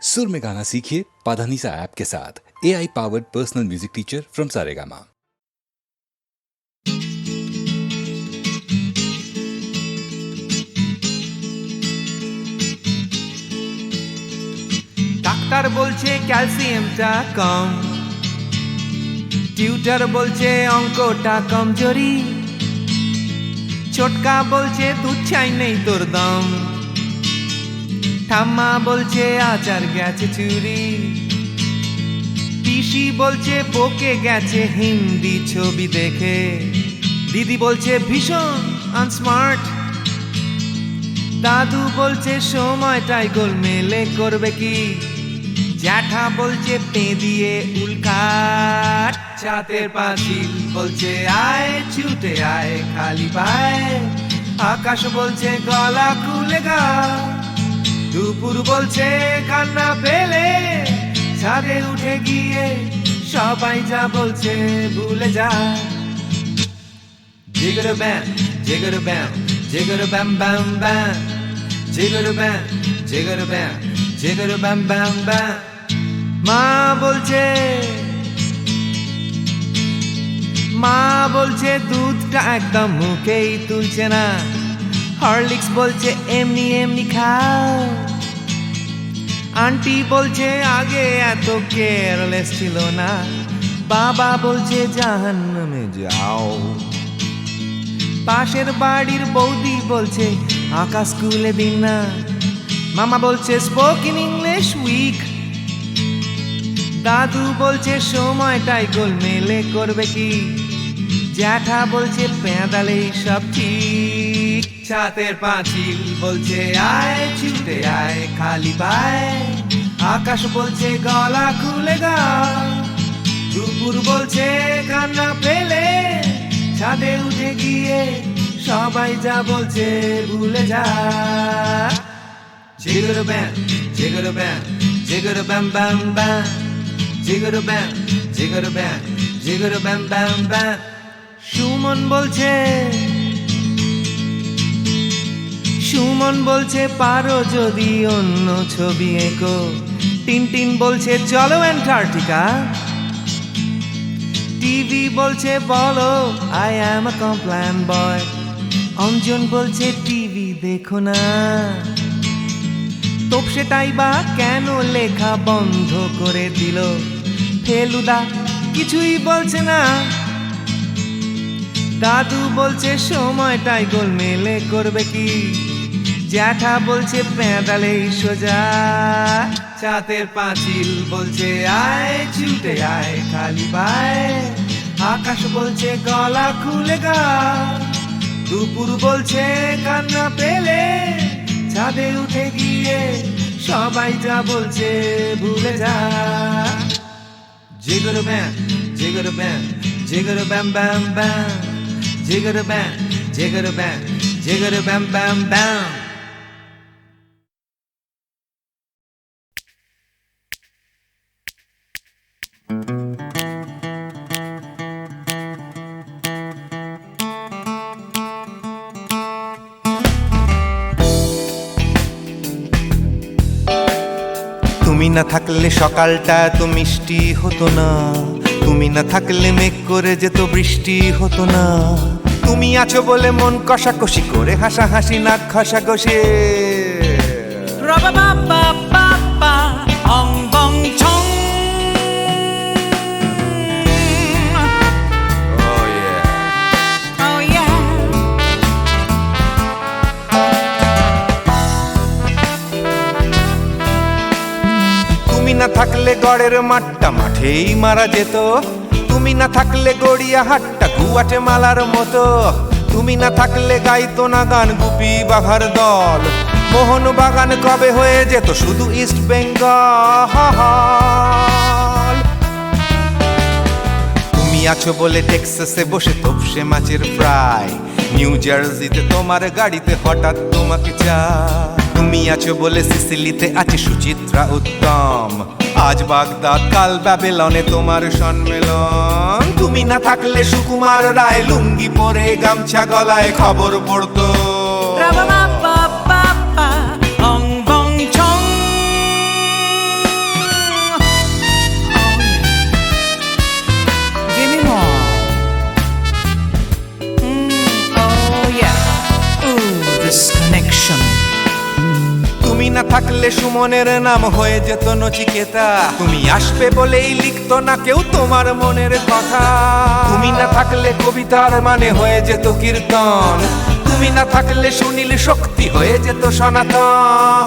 सुर में गाना सीखिए पाधानीसा ऐप के साथ। AI powered personal music teacher from Saregama. Doctor বলছে ক্যালসিয়ামটা কম, টিউটার বলছে অঙ্কটা কমজোরি, ছোটকা বলছে দুধ চাই নেই তোর দম, ঠাম্মা বলছে আচার গেছে চুরি, পিসি বলছে বকে গেছে হিন্দি ছবি দেখে, দিদি বলছে ভীষণ আনস্মার্ট, দাদু বলছে সময়টাই গোলমেলে করবে কি, জ্যাঠা বলছে পে দিয়ে উল্কাট, ছাতের পাঁচিল বলছে আয় ছুটে আয় খালি পায়, আকাশ বলছে গলা খুলে গা, দুপুর বলছে কান্না পেলে ছাদে উঠে গিয়ে সবাই যা বলছে ভুলে যা। জিগর ব্যাম জিগর ব্যাম জিগর ব্যাম ব্যাম ব্যাম, জিগর ব্যাম জিগর ব্যাম জিগর ব্যাম ব্যাম ব্যাম। মা বলছে দুধটা একদম মুখেই তুলছে না, হরলিক্স বলছে এমনি এমনি খাও, আন্টি বলছে আগে এত কেয়ারলেস ছিল না, বাবা বলছে জাহান্নামে যাও, পাশের বাড়ির বৌদি বলছে আকাশ স্কুলে দিন না, মামা বলছে স্পোকেন ইংলিশ উইক, দাদু বলছে সময়টাই গোলমেলে করবে কি, জ্যাঠা বলছে পেঁদালেই সব ঠিক, ছাতের পাঁচিল বলছে আয় ছুটে আয় খালি পায়, আকাশ বলছে গলা খুলে গা, দুপুর বলছে কান্না পেলে ছাদে উঠে গিয়ে সবাই যা বলছে ভুলে যা। জিগর ব্যাম জিগর ব্যাম জিগর ব্যাম ব্যাম ব্যাম, জিগর ব্যাম জিগর ব্যাম জিগর ব্যাম ব্যাম ব্যাম। সুমন বলছে পারো যদি অন্য ছবি এঁকো, টিনটিন বলছে চলো অ্যান্টার্কটিকা, টিভি বলছে বলো আই অ্যাম আ কমপ্ল্যান বয়, অঞ্জন বলছে টিভি দেখো না, তোপসেটাই বা কেন লেখা বন্ধ করে দিল, ফেলুদা কিছুই বলছে না, দাদু বলছে সময়টাই গোলমেলে করবে কি, জ্যাঠা বলছে পেঁদালেই সোজা, ছাতের পাঁচিল বলছে আয় ছুটে আয় খালি পায়, আকাশ বলছে গলা খুলে গা, দুপুর বলছে কান্না পেলে ছাদে উঠে গিয়ে সবাই যা বলছে ভুলে যা। জিগর ব্যাম জিগর ব্যাম জিগর ব্যাম ব্যাম ব্যাম, জিগর ব্যাম জিগর ব্যাম জিগর ব্যাম ব্যাম ব্যাম। তুমি না থাকলে সকালটা তো মিষ্টি হতো না, তুমি না থাকলে মেঘ করে যেত বৃষ্টি হতো না, তুমি আছো বলে মন কষাকষি করে হাসাহাসি নাক ঘষাঘষি, তুমি না থাকলে গড়ের মাঠটা মাঠেই মারা যেত, তুমি না থাকলে গড়িয়া হাটটা গুয়াটে মালার মতো, তুমি না থাকলে গাইতো না গান গুপি বাঘার দল, মোহন বাগান কবে হয়ে যেত শুধু ইস্ট বেঙ্গল, তুমি আছো বলে টেক্সাসে বসে তোপসে মাছের ফ্রাই, নিউ জার্সিতে তোমার গাড়িতে হঠাৎ তোমাকে চাই, তুমি আছো বলে সিসিলিতে আছে সুচিত্রা উত্তম, আজ বাগদাদ কাল ব্যাবিলনে তোমার সম্মেলন, তুমি না থাকলে সুকুমার রায় লুঙ্গি পরে গামছা গলায় খবর পড়তো, থাকলে সুমনের নাম হয়ে যেত নচিকেতা। তুমি আসবে বলেই লিখতো না কেউ তোমার মনের কথা। তুমি না থাকলে কবিতার মানে হয়ে যেত কীর্তন। তুমি না থাকলে সুনীল শক্তি হয়ে যেত সনাতন।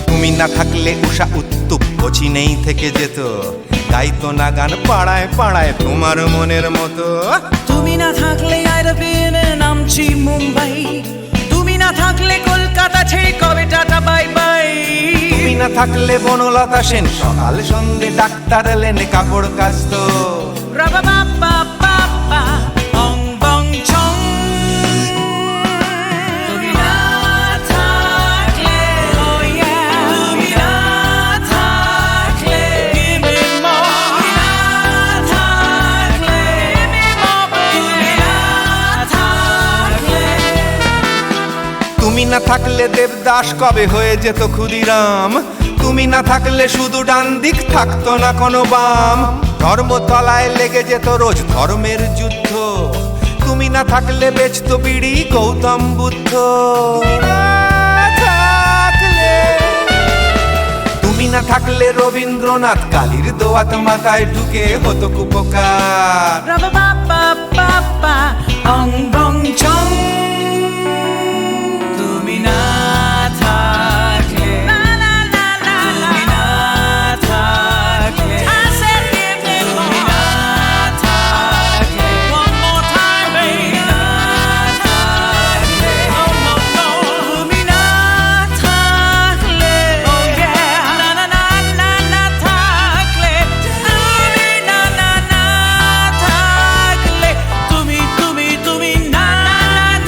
তুমি না থাকলে উষা উত্তুপ নেই থেকে যেত, গাইতো না গান পাড়ায় পাড়ায় তোমার মনের মতো। তুমি না থাকলে আইরবিনে নামছি মুম্বাই, তুমি না থাকলে কলকাতা ছেড়ে কবে টাটা বাই বাই। তুমি না থাকলে বনলতা সেন সকাল সন্ধে ডাক্তার লেনে কাপড় কাচতো। রাবা বাবা বাবা অং বং চং। তুমি না থাকলে oh yeah, তুমি না থাকলে give me more, তুমি না থাকলে give me more, তুমি না থাকলে। তুমি না থাকলে দেবদাস কবে হয়ে যেত ক্ষুদিরাম। তুমি না থাকলে শুধু ডান দিক থাকতো না কোনো বাম। ধর্মতলায় লেগে যেত রোজ ধর্মের যুদ্ধ। তুমি না থাকলে বেচতো বিড়ি গৌতম বুদ্ধ। তুমি না থাকলে রবীন্দ্রনাথ কালীর দোয়াত মাথায় ঢুকে হতো কুপকার। রাবা বাবা বাবা অং বং চং। তুমি না থাকলে না না না না, তুমি না থাকলে I said give me more, তুমি না থাকলে one more time baby, তুমি না থাকলে oh no no, তুমি না থাকলে oh yeah, না না না না না থাকলে, তুমি না না না থাকলে, তুমি তুমি তুমি না না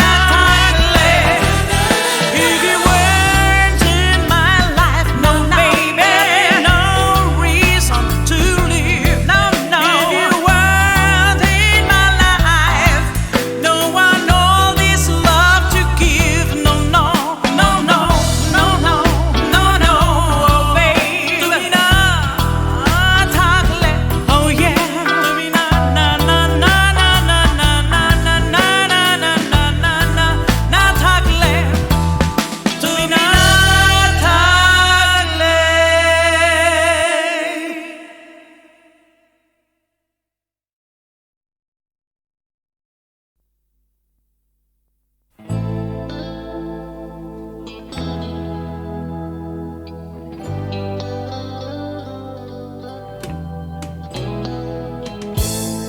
না থাকলে। If you weren't in my life, no baby, no reason to live, no no. If you weren't in my life, no one all this love to give, no no no no no no no no, oh baby. তুমি না থাকলে oh yeah, তুমি না না না না না না না না না না না না না না না না থাকলে, তুমি না থাকলে।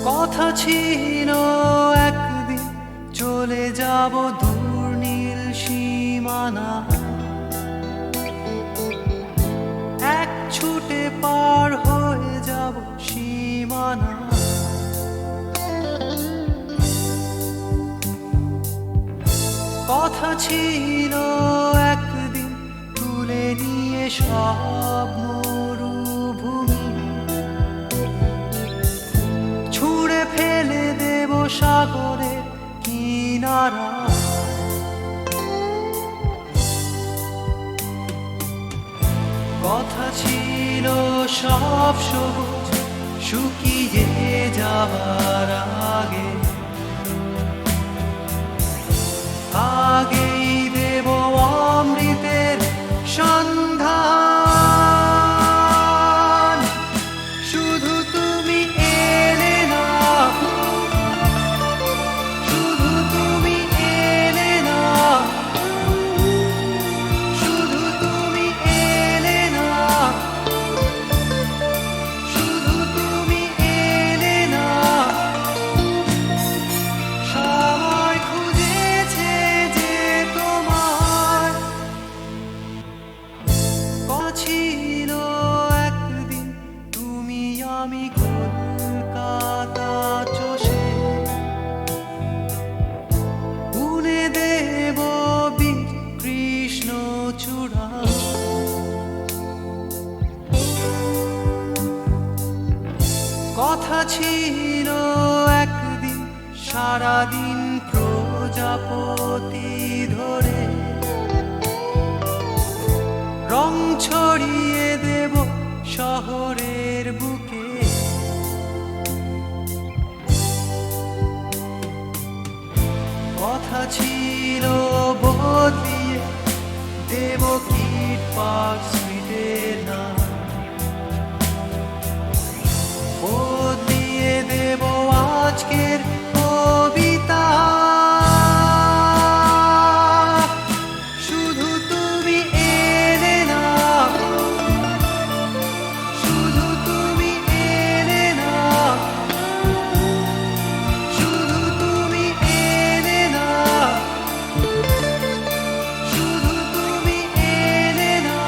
কথা ছিল একদিন চলে যাব দূর নীল সীমানা, এক ছুটে পার হয়ে যাব সীমানা। কথা ছিল একদিন তুলে নিয়ে সব মরুভূমি, ছুঁড়ে ফেলে দেব সাগরের কিনারা। কথা ছিল সব সবুজ শুকিয়ে যাবার আগে, আগেই দেব অমৃতের সন্ধান। শুধু তুমি এলে না, শুধু তুমি এলে না, শুধু তুমি এলে না, শুধু তুমি এলে না। সবাই খুঁজেছে যে তোমার ছিল একদিন, তুমি আমি কলকাতা চষে বুনে দেব বীর কৃষ্ণ চূড়া। কথা ছিল একদিন সারাদিন প্রজাপতি ধরে রং ছড়িয়ে দেব শহরের বুকে। কথা ছিল পার্ক স্ট্রিটের নাম বদলিয়ে দেব আজকের কবিতা শুধু তুমি এলে না শুধু তুমি এলে না শুধু তুমি এলে না শুধু তুমি এলে না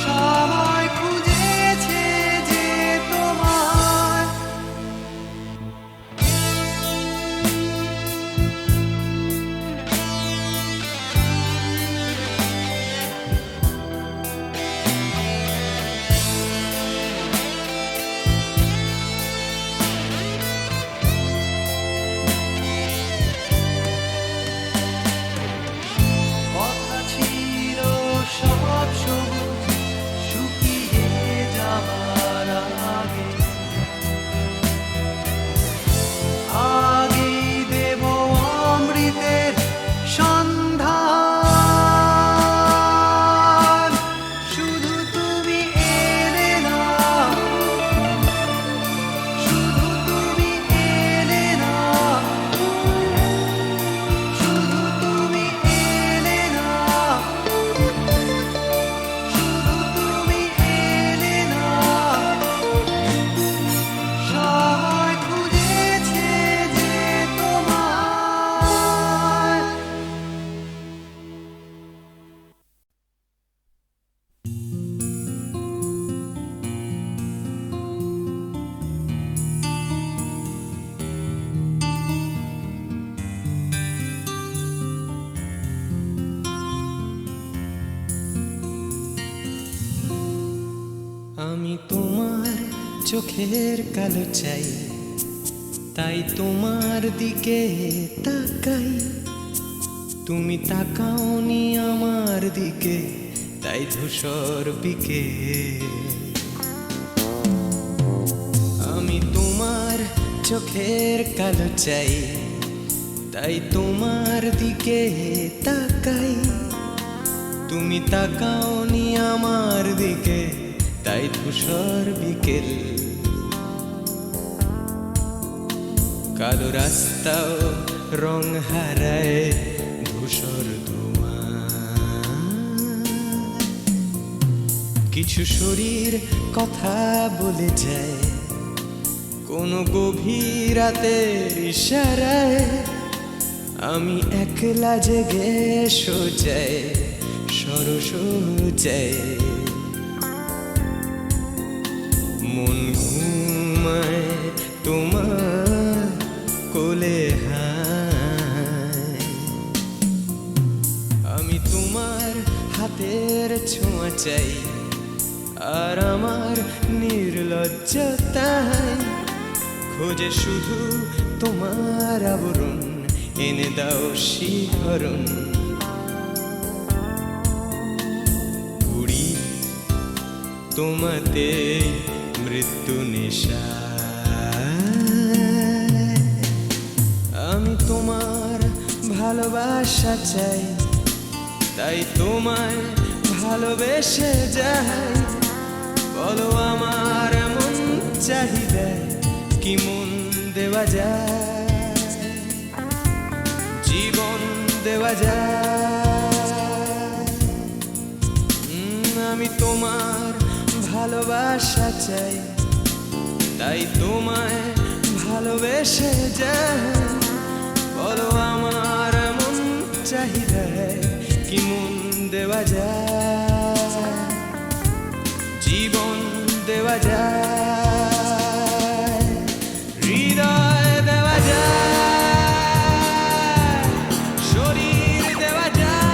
সবাই খুঁজেছে যে তোমার কথা ছিল সব সবুজ শুকিয়ে যাবার আগে আগেই দেব অমৃতের সন্ধান শুধু তুমি এলে না শুধু তুমি এলে না শুধু তুমি এলে না শুধু তুমি এলে না সবাই খুঁজেছে যে তোমার আমি তোমার চোখের কালো চাই তাই তোমার দিকে তাকাই তুমি তাকাওনি আমার দিকে তাই ধূসর বিকে আমি তোমার চোখের কালো চাই তাই তোমার দিকে তাকাই তুমি তাকাওনি আমার দিকে তাই ধূসর বিকেল কালো রাস্তাও রং হারায় ধূসর ধোঁয়া কিছু শরীর কথা বলে যায় কোনো গভীর রাতের ইশারায় আমি একলা জেগে সোজায় সরসোজায় মন ঘুমায় তোমার কোলে হায় আমি তোমার হাতের ছোঁয়া চাই আর আমার নির্লজ্জতায় খোঁজে শুধু তোমার আবরণ এনে দাও শিহরণ ঘুরি তোমাতে মৃত্যু নেশা আমি তোমার ভালোবাসা চাই তাই তোমায় ভালোবেসে যাই বলো আমার এমন চাহিদা কি মন দেওয়া যায় জীবন দেওয়া যায় আমি তোমার ভালোবাসা চাই তাই তোমায় ভালোবেসে যাই বলো আমার এমন চাহিদা কি মন দেওয়া যায় জীবন দেওয়া যায় হৃদয় দেওয়া যায় শরীর দেওয়া যায়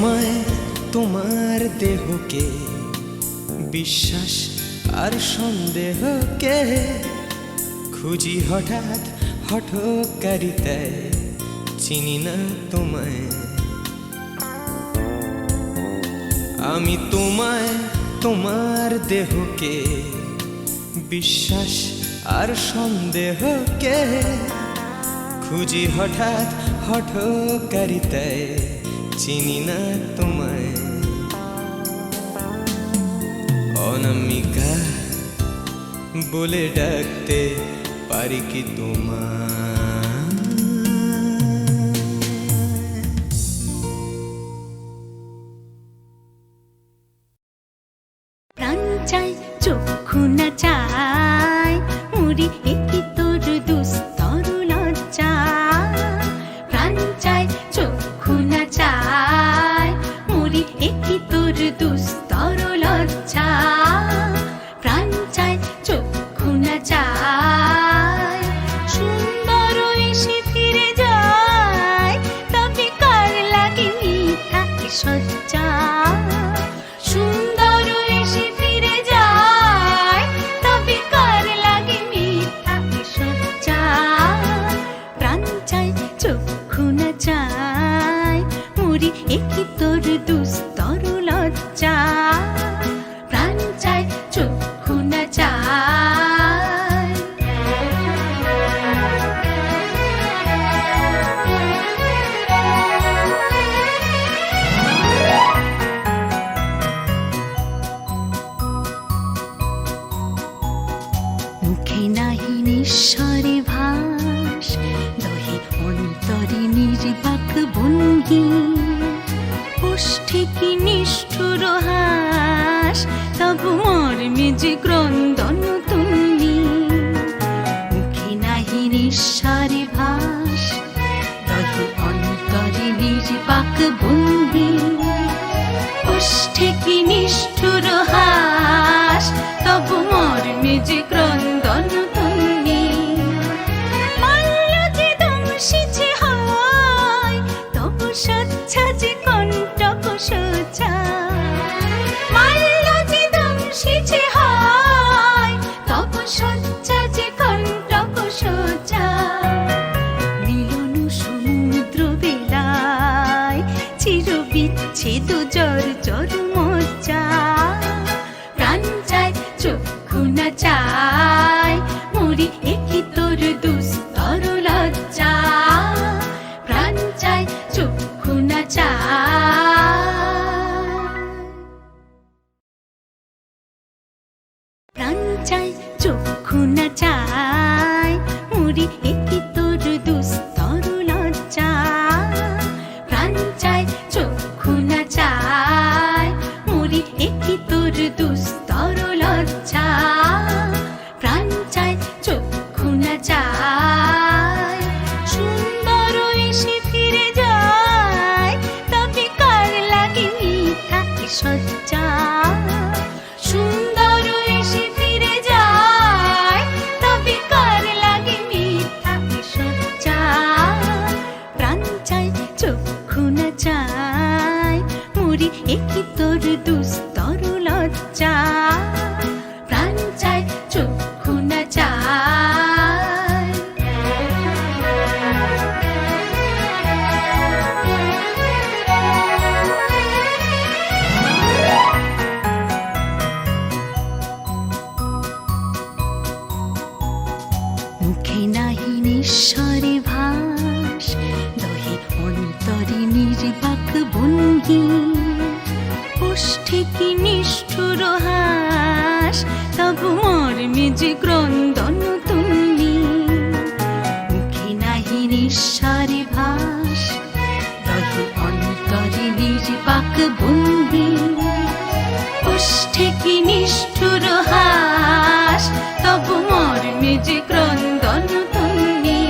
সময় তোমার দেহকে বিশ্বাস আর সন্দেহকে খুঁজি হঠাৎ হঠকারিতায় চিনি না তোমায় আমি তোমায় তোমার দেহকে বিশ্বাস আর সন্দেহকে খুঁজি হঠাৎ হঠকারিতায় চিনি না তোমায় অনামিকা বলে ডাকতে পারি কি তোমায় প্রাণ চাই চক্ষু না চাই মুড়ি একটি তোর দুস্তর লজ্জা প্রাণ চাই চক্ষু না চাই মুড়ি একটি তোর দুস্তর লজ্জা প্রাণ চাই চক্ষু না চাই সুন্দর এসে ফিরে যায় তবে কার লাগে মিথ্যা সজ্জা সুন্দর এসে ফিরে যায় তবে কার লাগে মিথ্যা সজ্জা প্রাণ চাই চক্ষু না চাই মুড়ি একই তোর দুস্তর লজ্জা প্রাণ চাই চক্ষু না চাই মুখে নাহি নিঃস্বরে ভাস দহে অন্তরে নির্বাক ভঙ্গি ওষ্ঠে কি নিষ্ঠুর হাস তবু মর্মে যে ক্রন্দন তুমি মুখে নাহি নিঃস্বরে ভাস দহে অন্তরে নির্বাক ভঙ্গি ওষ্ঠে কি নিষ্ঠুর হাস তবু মর্মে যে ক্রন্দন তুমি মাল্য যে দংশিছে হয় তবু সচ্ছা যে কণ্টক সোজা মাল্য যে দংশিছে হয় তবু সচ্ছা যে কণ্টক সোজা মিলন সমুদ্র বেলায় চির বিচ্ছেদ জর জর মজ্জা প্রাণ চাই চক্ষু না চাই মুড়ি একই তোর দুস্তর লজ্জা প্রাণ চাই চক্ষু না চাই প্রাণ চাই চক্ষু না চাই মুড়ি একই তোর দুস্তর লজ্জা প্রাণ চাই চক্ষু না চাই মুড়ি একই তোর দুস্তর লজ্জা প্রাণ চাই চক্ষু না চাই সুন্দর এসে ফিরে যায় তবে কার লাগে মিথ্যা সজ্জা সুন্দর এসে ফিরে যায় তবে কার লাগে মিথ্যা সজ্জা প্রাণ চাই চক্ষু না চাই মুড়ি একই তোর দুস্তর লজ্জা প্রাণ চাই চক্ষু না চাই মুখে নাহি নিঃস্বরে ভাস দহে অন্তরে নির্বাক ভঙ্গি ওষ্ঠে কি নিষ্ঠুর হাস তবু মর্মে যে ক্রন্দন তুমি মুখে নাহি নিঃস্বরে ভাস দহে অন্তরে নির্বাক ভঙ্গি ওষ্ঠে কি নিষ্ঠুর হাস তবু মর্মে যে ক্রন্দন তুমি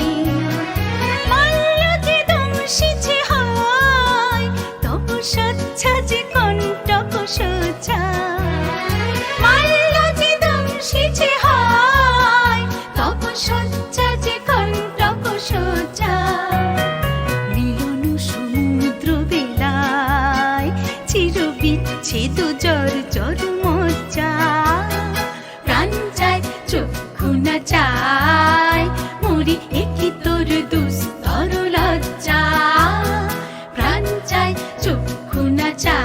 মাল্য যে দংশিছে হয় তবু সচ্ছা যে কণ্টক সোজা মাল্য যে দংশিছে হয় তবু সচ্ছা যে কণ্টক সোজা মিলন সমুদ্র বেলায় দিচ্ছে তো জ্বর জ্বর মজা প্রাণ চায় চক্ষু না চায় মরি একই তোর দুস্তর লজ্জা প্রাণ চায় চক্ষু না চায়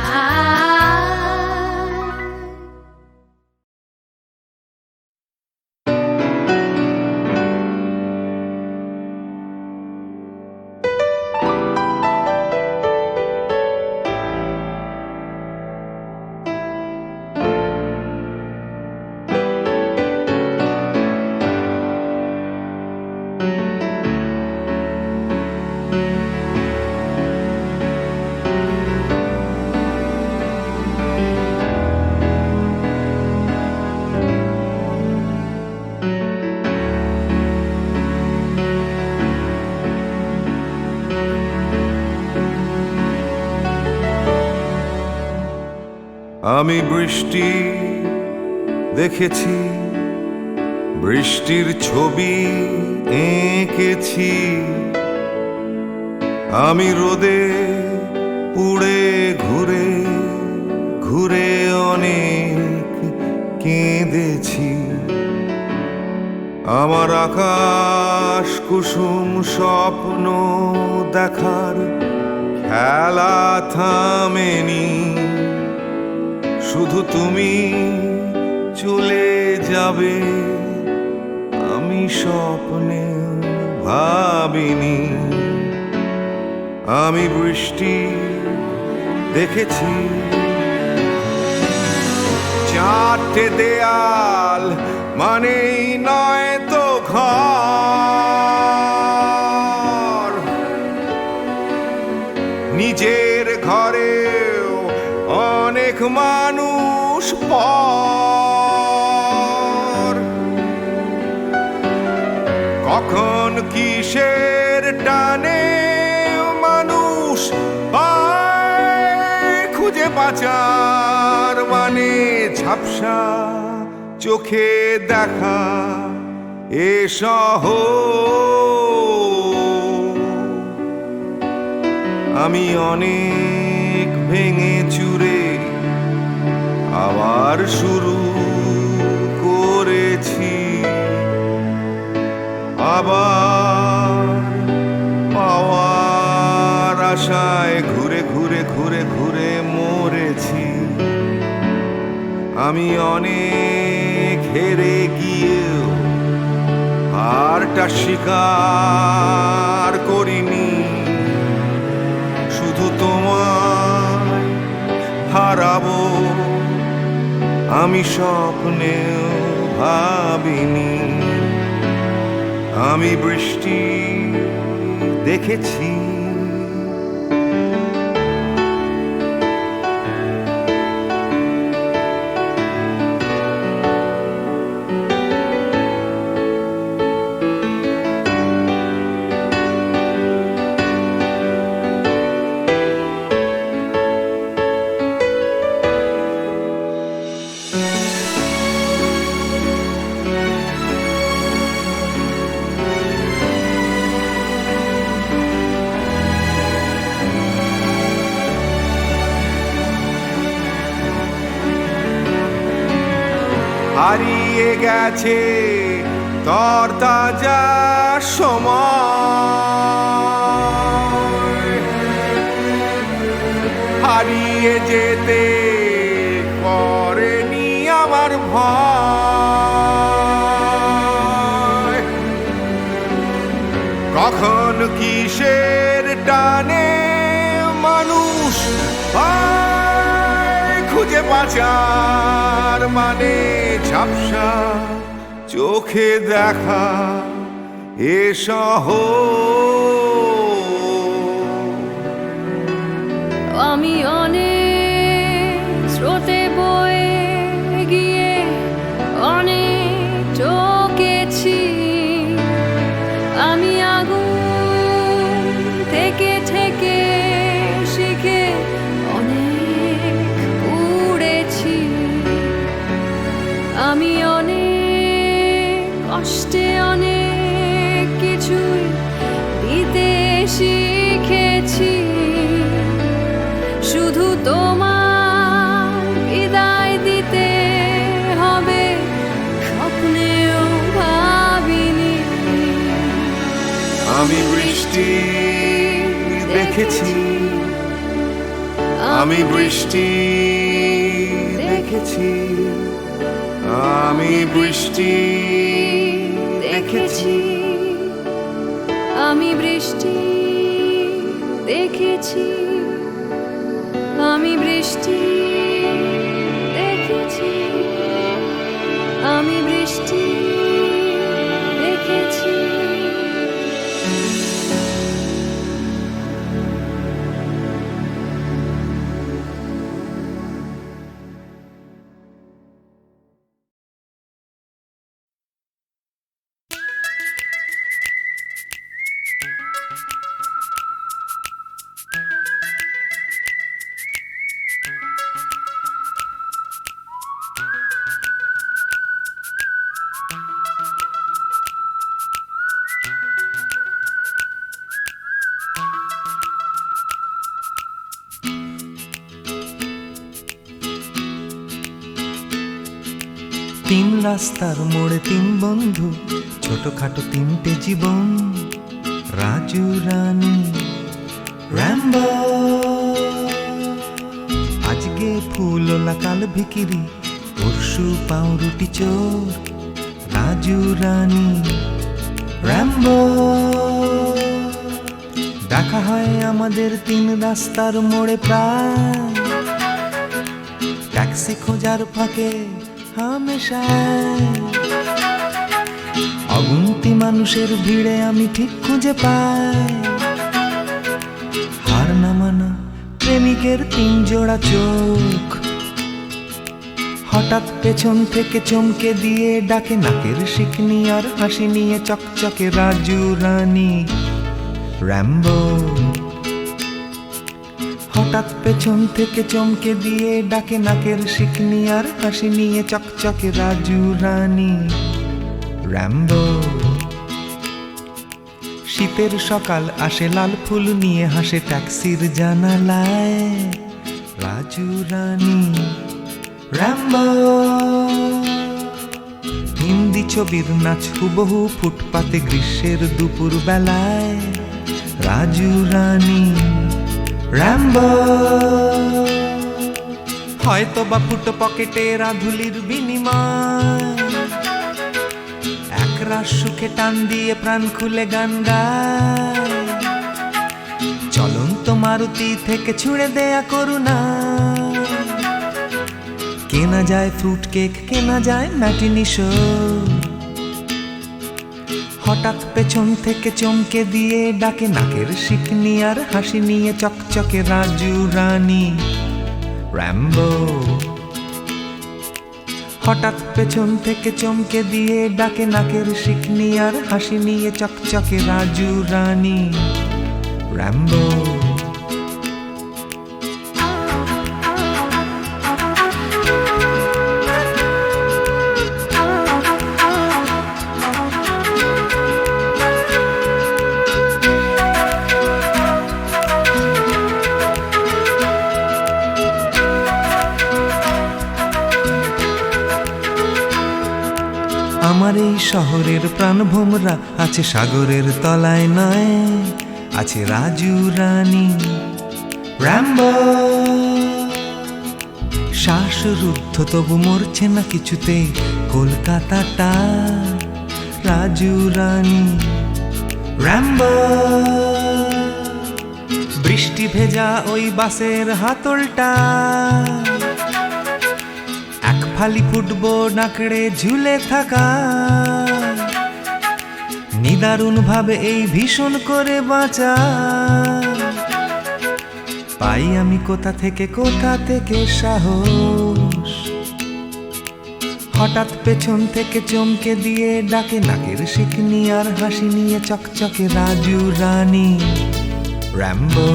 আমি বৃষ্টি দেখেছি, বৃষ্টির ছবি এঁকেছি। আমি রোদে পুড়ে ঘুরে ঘুরে অনেক কেঁদেছি। আমার আকাশ কুসুম স্বপ্ন দেখার খেলা থামেনি। শুধু তুমি চলে যাবে আমি স্বপ্নে ভাবিনি। আমি বৃষ্টি দেখেছি, চারটে দেয়াল মানেই নয় তো ঘর। নিজের ঘরেও অনেক মানুষ পর। কখন কিসের টানে মানুষ পায় খুঁজে বাঁচার মানে ঝাপসা চোখে দেখা এ শহর। আমি অনেক ভেঙে চুরে আবার শুরু করেছি। আবার পাওয়ার আশায় ঘুরে ঘুরে ঘুরে ঘুরে মরেছি। আমি অনেক হেরে গিয়েও হারটা স্বীকার করিনি। শুধু তোমায় হারাবো আমি স্বপ্নেও ভাবিনি। আমি বৃষ্টি দেখেছি, হারিয়ে গেছে তরতাজা সময়। হারিয়ে যেতে করেনি আমার ভয়। কখন কিসের টানে মানুষ পায় খুঁজে বাঁচার মানে ঝাপসা চোখে দেখা এ শহর। আমি অনেক স্রোতে বয়ে গিয়ে অনেক টকেছি। আমি আগুন থেকে থেকে শিখে অনেক উড়েছি। আমি অনেক কষ্টে অনেক কিছুই দিতে শিখেছি। শুধু তো দেখেছি, আমি বৃষ্টি দেখেছি, আমি বৃষ্টি দেখেছি, আমি বৃষ্টি দেখেছি, আমি বৃষ্টি দেখেছি, আমি বৃষ্টি দেখেছি। তিন রাস্তার মোড়ে তিন বন্ধু, ছোটখাটো তিনটে জীবন, রাজু রানী র্যাম্বো। আজকে ফুলওলা কাল ভিকিরি, পরশু পাউরুটি চোর, রাজু রানী র্যাম্বো। দেখা হয় আমাদের তিন রাস্তার মোড়ে প্রায়, ট্যাক্সি খোঁজার ফাঁকে হামেশায়। অগুন্তি মানুষের ভিড়ে আমি ঠিক খুঁজে পাই হার না মানা প্রেমিকের তিন জোড়া চোখ। হঠাৎ পেছন থেকে চমকে দিয়ে ডাকে নাকের শিকনি আর হাসি নিয়ে চকচকে রাজু রানী র্যাম্বো। হঠাৎ পেছন থেকে চমকে দিয়ে ডাকে নাকের শিকনি আর হাসি নিয়ে চকচকে রাজু রানী র্যাম্বো। শীতের সকাল আসে লাল ফুল নিয়ে, হাসে ট্যাক্সির জানালায় রাজু রানী র্যাম্বো। হিন্দি ছবির নাচ হুবহু ফুটপাতে গ্রীষ্মের দুপুর বেলায় রাজু রানী র্যাম্বো। হয়তো বা ফুটো পকেটে রাধুলির বিনিময়, একরাশ সুখে টান দিয়ে প্রাণ খুলে গান গায়। চলন্ত মারুতি থেকে ছুঁড়ে দেয়া করুণা, কেনা যায় ফ্রুট কেক, কেনা যায় ম্যাটিনি শো। হঠাৎ পেছন থেকে চমকে দিয়ে ডাকে নাকের শিকনি আর হাসি নিয়ে চকচকে রাজু রানী র্যাম্বো। হঠাৎ পেছন থেকে চমকে দিয়ে ডাকে নাকের শিকনি আর হাসি নিয়ে চকচকে রাজু রানী র্যাম্বো। আমার এই শহরের প্রাণভোমরা আছে সাগরের তলায় নয়, আছে রাজু রানী র্যাম্বো। শ্বাসরুদ্ধ তবু মরছে না কিছুতে কলকাতাটা, রাজু রানী র্যাম্বো। বৃষ্টি ভেজা ওই বাসের হাতলটা, এক ফালি ফুটবল নাকড়ে ঝুলে থাকা। নিদারুণ ভাবে এই ভীষণ করে বাঁচা, পাই আমি কোথা থেকে সাহস। হঠাৎ পেছন থেকে চমকে দিয়ে ডাকে নাকের শিকনি আর হাসি নিয়ে চকচকে রাজু রানী র্যাম্বো।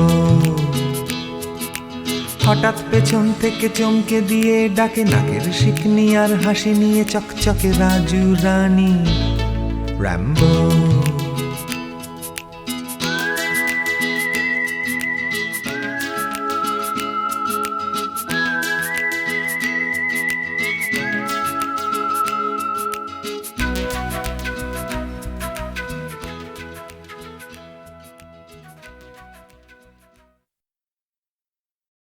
হঠাৎ পেছন থেকে চমকে দিয়ে ডাকে নাকের শিকনি আর হাসি নিয়ে চকচকে রাজু রানী র্যাম্বো।